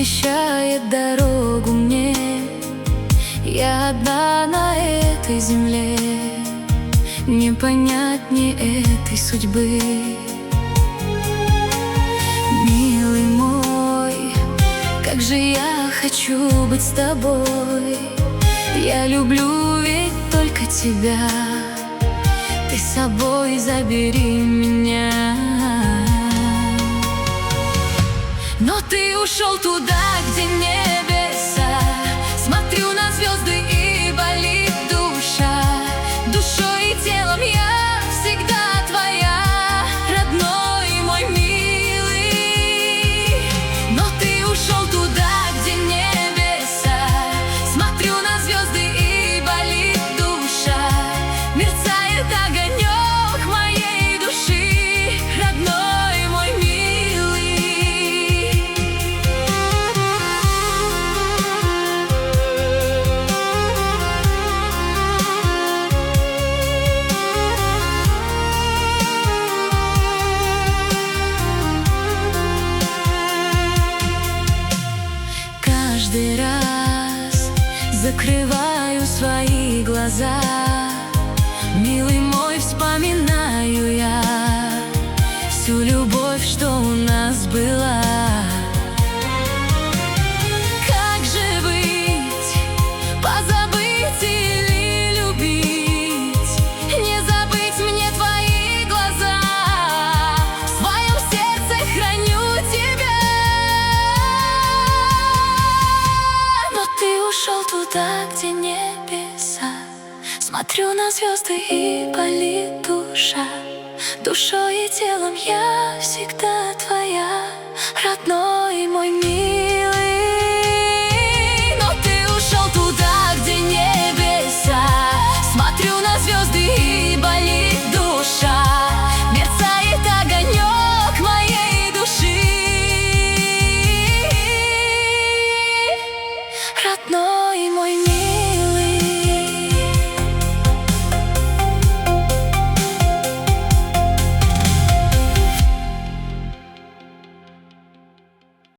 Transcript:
освещает дорогу мне. Я одна на этой земле, не понять мне этой судьбы. Милый мой, как же я хочу быть с тобой. Я люблю ведь только тебя, ты с собой забери меня. Но ты ушел туда, где небеса. Смотрю на звезды и болит душа. Душой и телом я всегда твоя, родной мой милый. Но ты ушел туда, где небеса. Смотрю на звезды и болит душа. Мерцает огонек моей души, родной мой милый. Каждый раз закрываю свои глаза, милый мой, вспоминаю я всю любовь, что у нас была. Как же быть, позабыть или любить? Не забыть мне твои глаза, в своем сердце храню тебя. Но ты ушел туда, где небеса. Смотрю на звезды и болит душа. Душой и телом я всегда твоя, родной мой мир.